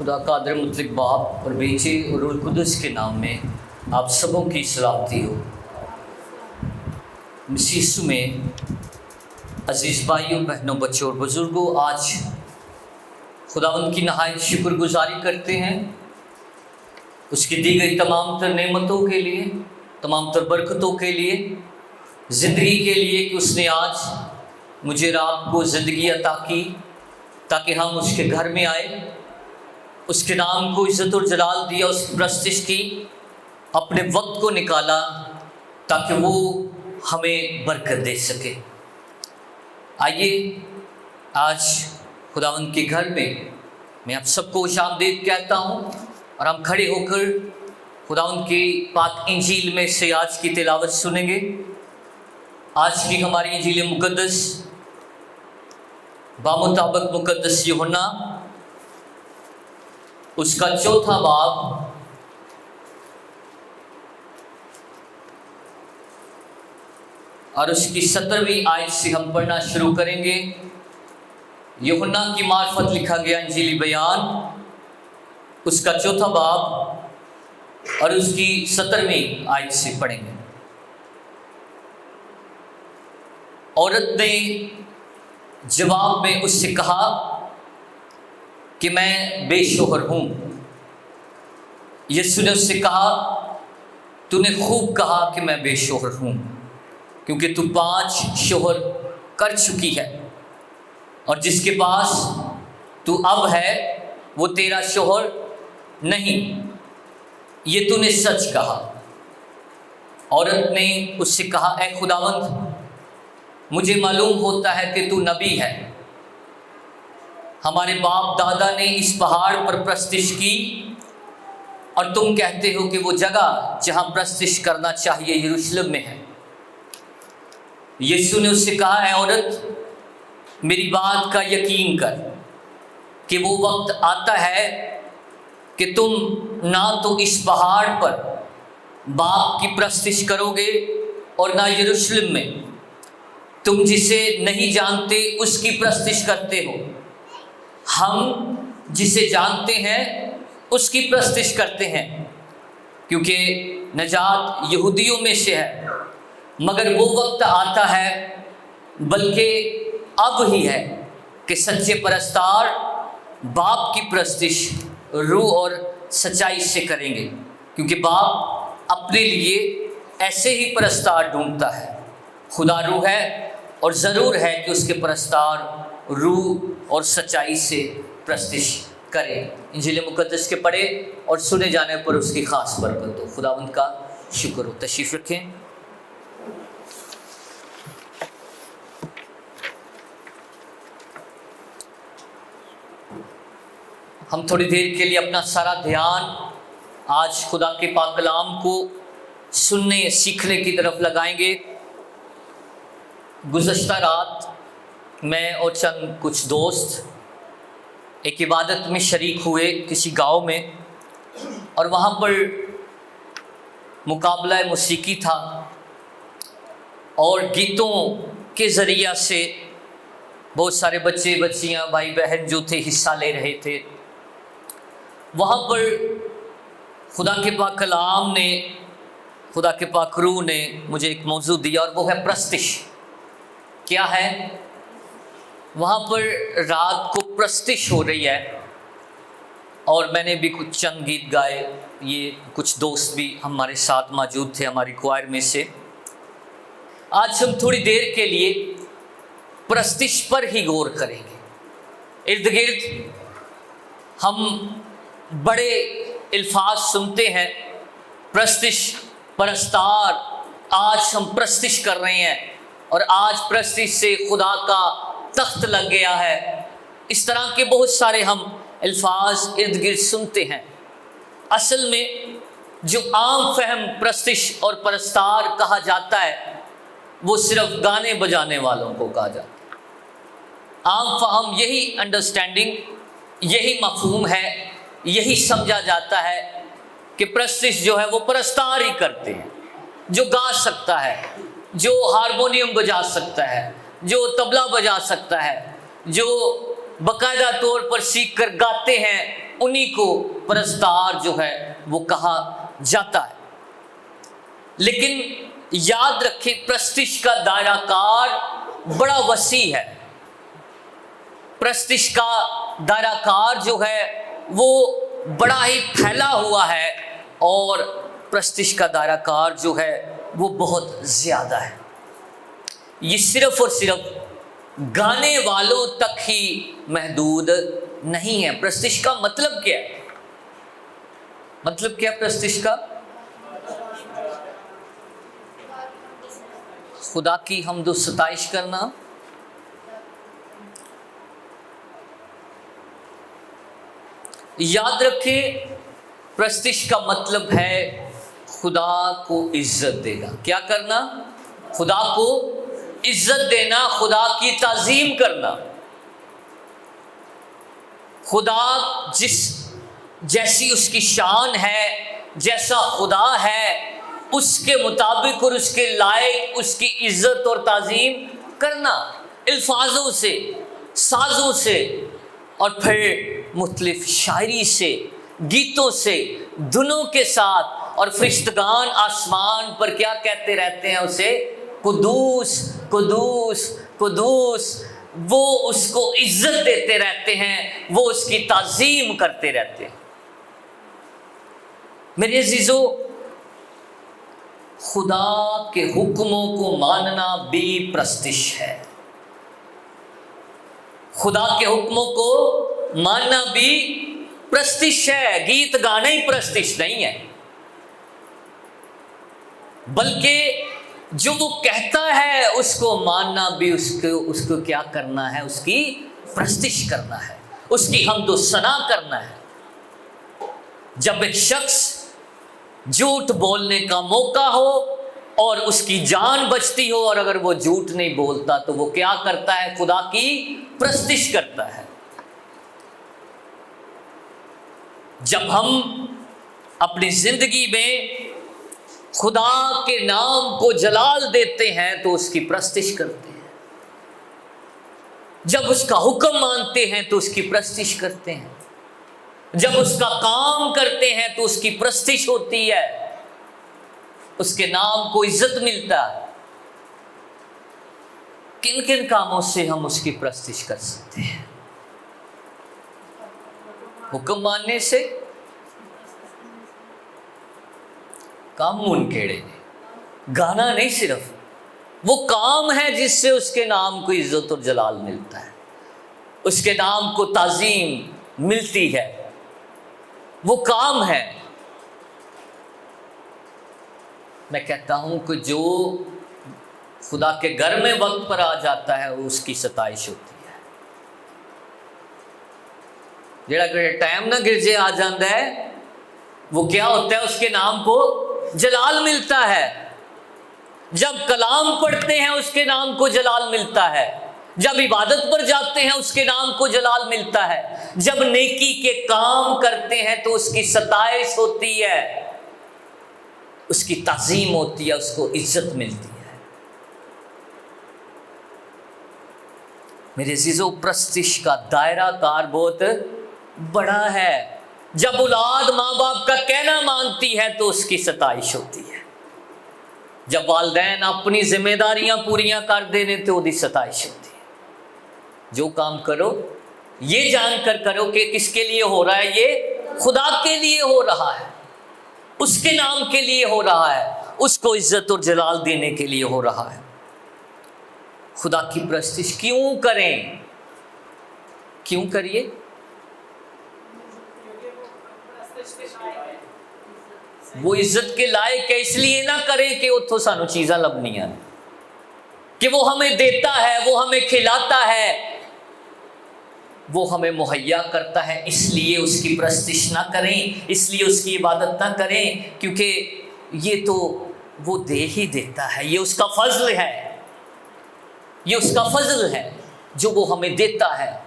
खुदा कादिर मुतलक बाप और बेटे और रूह कुदस के नाम में आप सबों की सलामती हो। मसीह यीशु में अजीज़ भाइयों, बहनों, बच्चों और बुज़ुर्गों, आज खुदावंद की नहायत शुक्रगुजारी करते हैं उसकी दी गई तमाम तर नेमतों के लिए, तमाम तर बरकतों के लिए, ज़िंदगी के लिए कि उसने आज मुझे और आपको ज़िंदगी अता की ताकि हम उसके घर में आए, उसके नाम को इज़्ज़त और जलाल दिया, उसकी प्रस्तिश की, अपने वक्त को निकाला ताकि वो हमें बरकत दे सके। आइए आज खुदावंद के घर में मैं आप सबको खुशामदीद कहता हूँ और हम खड़े होकर खुदावंद की पाक इंजील में से आज की तिलावत सुनेंगे। आज की हमारी इंजील मुक़द्दस बामुताबिक मुक़द्दस यूहन्ना उसका 4 बाब और उसकी 17वीं आयत से हम पढ़ना शुरू करेंगे। यूहन्ना की मार्फत लिखा गया इंजीली बयान उसका 4 बाब और उसकी 17वीं आयत से पढ़ेंगे। औरत ने जवाब में उससे कहा कि मैं बेशोहर हूँ। यीशु ने उससे कहा, तूने खूब कहा कि मैं बेशोहर हूँ, क्योंकि तू 5 शोहर कर चुकी है और जिसके पास तू अब है वो तेरा शोहर नहीं, ये तूने सच कहा। औरत ने उससे कहा, ऐ खुदावंद, मुझे मालूम होता है कि तू नबी है। हमारे बाप दादा ने इस पहाड़ पर प्रस्तिश की और तुम कहते हो कि वो जगह जहां प्रस्तिश करना चाहिए यरूशलेम में है। यीशु ने उससे कहा, ऐ औरत, मेरी बात का यकीन कर कि वो वक्त आता है कि तुम ना तो इस पहाड़ पर बाप की प्रस्तिश करोगे और ना यरूशलेम में। तुम जिसे नहीं जानते उसकी प्रस्तिश करते हो, हम जिसे जानते हैं उसकी प्रस्तिश करते हैं, क्योंकि नजात यहूदियों में से है। मगर वो वक्त आता है, बल्कि अब ही है, कि सच्चे परस्तार बाप की प्रस्तिश रूह और सच्चाई से करेंगे, क्योंकि बाप अपने लिए ऐसे ही परस्तार ढूंढता है। खुदा रूह है और ज़रूर है कि उसके परस्तार रूह और सच्चाई से प्रस्तिश करें। इंजील मुक़द्दस के पढ़े और सुने जाने पर उसकी ख़ास बरकत हो। खुदावंद का शुक्र हो। तशरीफ़ रखें। हम थोड़ी देर के लिए अपना सारा ध्यान आज खुदा के पाक कलाम को सुनने सीखने की तरफ लगाएंगे। गुज़श्ता रात मैं और चंद कुछ दोस्त एक इबादत में शरीक हुए किसी गांव में, और वहाँ पर मुकाबला मौसीकी था और गीतों के ज़रिया से बहुत सारे बच्चे बच्चियाँ भाई बहन जो थे हिस्सा ले रहे थे। वहाँ पर खुदा के पाक कलाम ने, खुदा के पाक रूह ने मुझे एक मौजू दिया और वो है प्रस्तिश। क्या है? वहाँ पर रात को प्रस्तिश हो रही है और मैंने भी कुछ चंद गीत गाए। ये कुछ दोस्त भी हमारे साथ मौजूद थे हमारी क्वायर में से। आज हम थोड़ी देर के लिए प्रस्तिश पर ही गौर करेंगे। इर्द गिर्द हम बड़े अल्फाज सुनते हैं, प्रस्तिश, परस्तार, आज हम प्रस्तिश कर रहे हैं और आज प्रस्तिश से खुदा का तख्त लग गया है। इस तरह के बहुत सारे हम अल्फाज इर्द गिर्द सुनते हैं। असल में जो आम फहम प्रस्तिश और परस्तार कहा जाता है वो सिर्फ गाने बजाने वालों को कहा जाता है। आम फहम यही अंडरस्टैंडिंग, यही मफहूम है, यही समझा जाता है कि प्रस्तिश जो है वो परस्तार ही करते हैं, जो गा सकता है, जो हारमोनियम बजा सकता है, जो तबला बजा सकता है, जो बाकायदा तौर पर सीख कर गाते हैं, उन्हीं को परस्तार जो है वो कहा जाता है। लेकिन याद रखें, प्रस्तिश का दायराकार बड़ा वसी है। प्रस्तिश का दायराकार जो है वो बड़ा ही फैला हुआ है और प्रस्तिश का दायराकार जो है वो बहुत ज़्यादा है। ये सिर्फ और सिर्फ गाने वालों तक ही महदूद नहीं है। प्रस्तिश का मतलब क्या है? मतलब क्या प्रस्तिश का? खुदा की हम्द सताइश करना, याद रखें, प्रस्तिश का मतलब है खुदा को इज्जत देना। क्या करना? खुदा को इज्जत देना, खुदा की ताजीम करना। खुदा जैसी उसकी शान है, जैसा खुदा है, उसके मुताबिक और उसके लायक उसकी इज्जत और ताजीम करना, अल्फाजों से, साजों से और फिर मुख्तलिफ शायरी से, गीतों से, धुनों के साथ। और फरिश्तगान आसमान पर क्या कहते रहते हैं उसे? कुदूस कुदूस कुदूस। वो उसको इज्जत देते रहते हैं, वो उसकी ताजीम करते रहते हैं। मेरे अजीजों, खुदा के हुक्मों को मानना भी प्रस्तिश है। खुदा के हुक्मों को मानना भी प्रस्तिश है। गीत गाना ही प्रस्तिश नहीं है, बल्कि जो वो कहता है उसको मानना भी उसको क्या करना है? उसकी प्रस्तिश करना है, उसकी हम्दो सना करना है। जब एक शख्स झूठ बोलने का मौका हो और उसकी जान बचती हो और अगर वो झूठ नहीं बोलता तो वो क्या करता है? खुदा की प्रस्तिश करता है। जब हम अपनी जिंदगी में खुदा के नाम को जलाल देते हैं तो उसकी प्रस्तिश करते हैं। जब उसका हुक्म मानते हैं तो उसकी प्रस्तिश करते हैं। जब उसका काम करते हैं तो उसकी प्रस्तिश होती है, उसके नाम को इज्जत मिलता है। किन किन कामों से हम उसकी प्रस्तिश कर सकते हैं? हुक्म मानने से, काम मुनकेड़े ने, गाना नहीं, सिर्फ वो काम है जिससे उसके नाम को इज्जत और जलाल मिलता है, उसके नाम को ताजीम मिलती है। वो काम है। मैं कहता हूं कि जो खुदा के घर में वक्त पर आ जाता है वो उसकी सताइश होती है। जेड़ा टाइम ना गिरजे आ जाता है वो क्या होता है? उसके नाम को जलाल मिलता है। जब कलाम पढ़ते हैं उसके नाम को जलाल मिलता है। जब इबादत पर जाते हैं उसके नाम को जलाल मिलता है। जब नेकी के काम करते हैं तो उसकी सताइश होती है, उसकी ताजीम होती है, उसको इज्जत मिलती है। मेरे अजीजों, प्रस्तिश का दायरा कार बहुत बड़ा है। जब औलाद माँ बाप का कहना मानती है तो उसकी सताइश होती है। जब वालिदैन अपनी जिम्मेदारियां पूरियां कर देने तो उसकी सताइश होती है। जो काम करो ये जानकर करो कि किसके लिए हो रहा है? ये खुदा के लिए हो रहा है, उसके नाम के लिए हो रहा है, उसको इज्जत और जलाल देने के लिए हो रहा है। खुदा की प्रस्तिश क्यों करें? क्यों करिए? वो इज्जत के लायक है, इसलिए ना करें कि उतो सानू चीज़ां लभनियां, कि वो हमें देता है, वो हमें खिलाता है, वो हमें मुहैया करता है, इसलिए उसकी प्रस्तिश ना करें, इसलिए उसकी इबादत ना करें, क्योंकि ये तो वो दे ही देता है। ये उसका फजल है, ये उसका फजल है जो वो हमें देता है।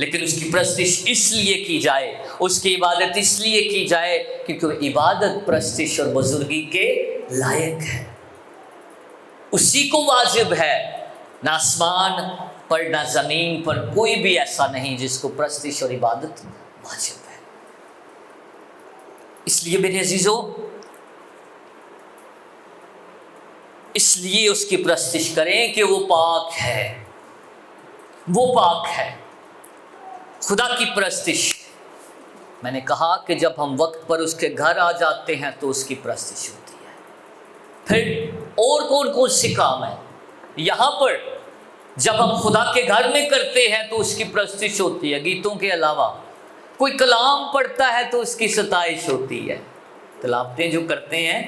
लेकिन उसकी प्रस्तिश इसलिए की जाए, उसकी इबादत इसलिए की जाए क्योंकि इबादत, प्रस्तिश और बुजुर्गी के लायक है। उसी को वाजिब है। ना आसमान पर ना ज़मीन पर कोई भी ऐसा नहीं जिसको प्रस्तिश और इबादत वाजिब है। इसलिए मेरे अजीजों, इसलिए उसकी प्रस्तिश करें कि वो पाक है, वो पाक है। खुदा की प्रस्तिश, मैंने कहा कि जब हम वक्त पर उसके घर आ जाते हैं तो उसकी प्रस्तिश होती है। फिर और कौन कौन से काम है यहाँ पर जब हम खुदा के घर में करते हैं तो उसकी प्रस्तिश होती है। गीतों के अलावा कोई कलाम पढ़ता है तो उसकी सताइश होती है। तलावतें जो करते हैं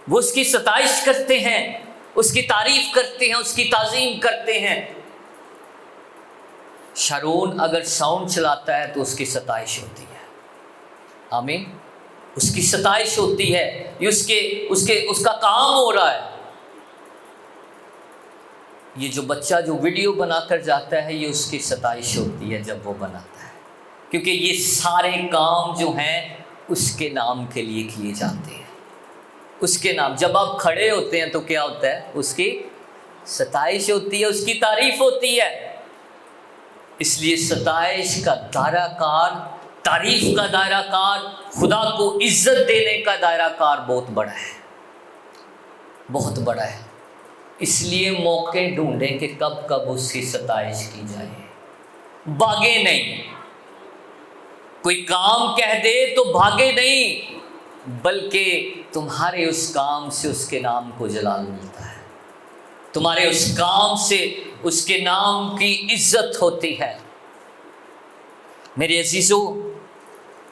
वो उसकी सताइश करते हैं, उसकी तारीफ करते हैं, उसकी ताज़ीम करते हैं। शारून अगर साउंड चलाता है तो उसकी सताइश होती है। आमीन, उसकी सताइश होती है। ये उसका काम हो रहा है। ये जो बच्चा जो वीडियो बनाकर जाता है, ये उसकी सताइश होती है जब वो बनाता है, क्योंकि ये सारे काम जो हैं उसके नाम के लिए किए जाते हैं। उसके नाम, जब आप खड़े होते हैं तो क्या होता है? उसकी सताइश होती है, उसकी तारीफ होती है। इसलिए सताइश का दायराकार, तारीफ का दायराकार, खुदा को इज्जत देने का दायराकार बहुत बड़ा है, बहुत बड़ा है। इसलिए मौके ढूंढें कि कब कब उसकी सताइश की जाए, भागे नहीं। कोई काम कह दे तो भागे नहीं, बल्कि तुम्हारे उस काम से उसके नाम को जलाल मिलता है, तुम्हारे उस काम से उसके नाम की इज्जत होती है। मेरे अजीजों,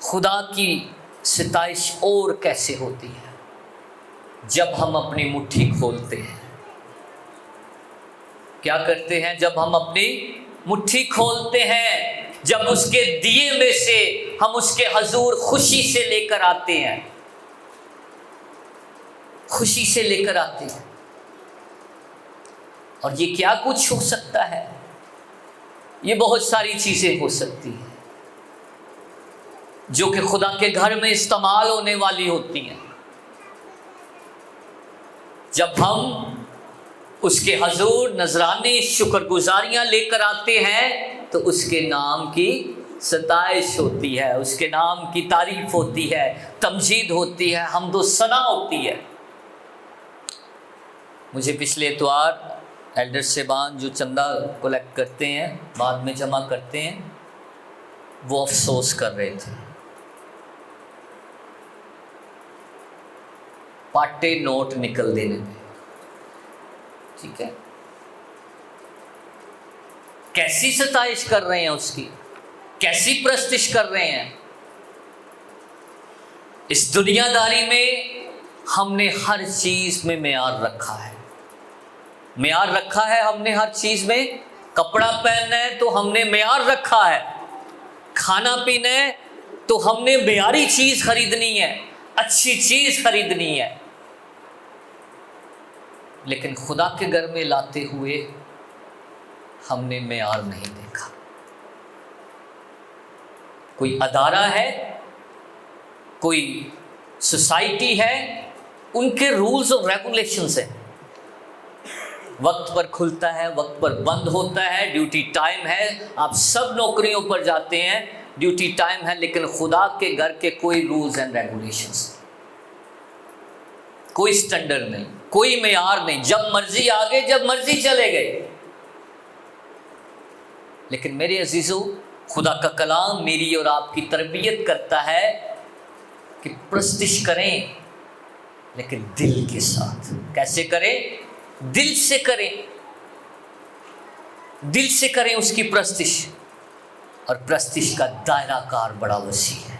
खुदा की सताइश और कैसे होती है? जब हम अपनी मुट्ठी खोलते हैं। क्या करते हैं जब हम अपनी मुट्ठी खोलते हैं? जब उसके दिए में से हम उसके हजूर खुशी से लेकर आते हैं, खुशी से लेकर आते हैं। और ये क्या कुछ हो सकता है? ये बहुत सारी चीजें हो सकती हैं जो कि खुदा के घर में इस्तेमाल होने वाली होती हैं। जब हम उसके हजूर नजराने शुक्रगुजारियां लेकर आते हैं तो उसके नाम की सताइश होती है, उसके नाम की तारीफ होती है, तमजीद होती है, हम्दो सना होती है। मुझे पिछले इतवार एल्डर सेबान जो चंदा कलेक्ट करते हैं, बाद में जमा करते हैं, वो अफसोस कर रहे थे। पाटे नोट निकल देने में, ठीक है, कैसी सताइश कर रहे हैं उसकी, कैसी प्रस्तिश कर रहे हैं। इस दुनियादारी में हमने हर चीज में मेयार रखा है, मेयार रखा है हमने हर चीज में। कपड़ा पहनना है तो हमने मेयार रखा है, खाना पीना है तो हमने मेयारी चीज खरीदनी है, अच्छी चीज खरीदनी है। लेकिन खुदा के घर में लाते हुए हमने मेयार नहीं देखा। कोई अदारा है, कोई सोसाइटी है, उनके रूल्स और रेगुलेशंस हैं। वक्त पर खुलता है, वक्त पर बंद होता है, ड्यूटी टाइम है। आप सब नौकरियों पर जाते हैं, ड्यूटी टाइम है। लेकिन खुदा के घर के कोई रूल्स एंड रेगुलेशंस, कोई स्टैंडर्ड नहीं, कोई मेयार नहीं। जब मर्जी आ गए, जब मर्जी चले गए। लेकिन मेरे अजीजों, खुदा का कलाम मेरी और आपकी तरबियत करता है कि प्रस्तिश करें, लेकिन दिल के साथ। कैसे करें? दिल से करें, दिल से करें उसकी प्रस्तिश। और प्रस्तिश का दायराकार बड़ा वसी है।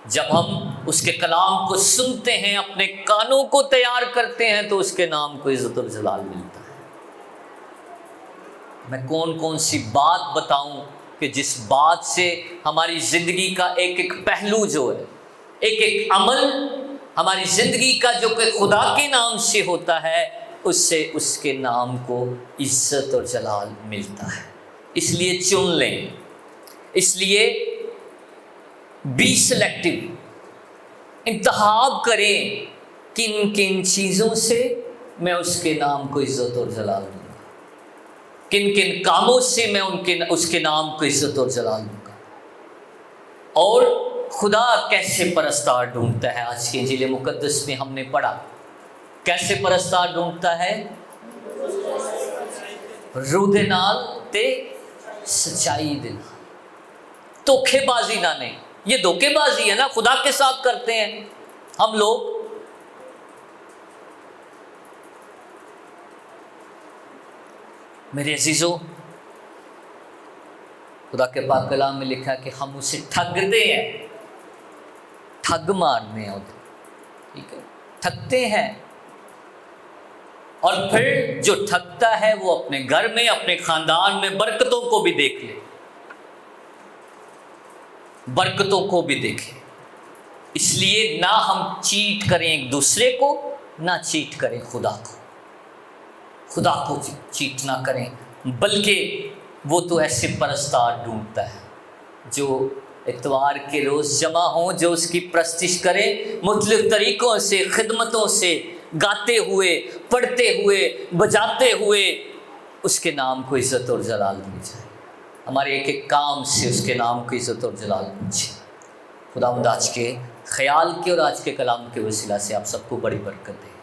जब हम उसके कलाम को सुनते हैं, अपने कानों को तैयार करते हैं, तो उसके नाम को इज्जत और जलाल मिलता है। मैं कौन कौन सी बात बताऊं कि जिस बात से हमारी ज़िंदगी का एक एक पहलू जो है, एक एक अमल हमारी ज़िंदगी का जो कि खुदा के नाम से होता है, उससे उसके नाम को इज्जत और जलाल मिलता है। इसलिए चुन लें, इसलिए बी सिलेक्टिव, इंतखाब करें किन किन चीज़ों से मैं उसके नाम को इज्जत और जलाल दूंगा, किन किन कामों से मैं उसके नाम को इज्जत और जलाल दूंगा। और खुदा कैसे परस्तार ढूंढता है, आज के इंजील मुकद्दस में हमने पढ़ा। कैसे परस्तार ढूंढता है? रूह दे नाल ते सच्चाई दे नाल, धोखेबाजी ना नहीं। ये धोखेबाजी है ना, खुदा के साथ करते हैं हम लोग। मेरे अजीजों, खुदा के पाक कलाम में लिखा कि हम उसे ठगते हैं, ठग मारने हैं, ठीक है, ठगते हैं। और फिर जो ठगता है वो अपने घर में, अपने खानदान में बरकतों को भी देख ले, बरकतों को भी देखे। इसलिए ना हम चीट करें एक दूसरे को, ना चीट करें खुदा को। खुदा को चीट ना करें, बल्कि वो तो ऐसे परस्तार ढूंढता है जो इतवार के रोज़ जमा हों, जो उसकी प्रस्तिश करें मुख्तलिफ तरीक़ों से, खिदमतों से, गाते हुए, पढ़ते हुए, बजाते हुए उसके नाम को इज़्ज़त और जलाल दी जाए। हमारे एक एक काम से उसके नाम को इज़्ज़त और जलाल दीजिए। खुदावंद आज के ख्याल के और आज के कलाम के वसीला से आप सबको बड़ी बरकत दे।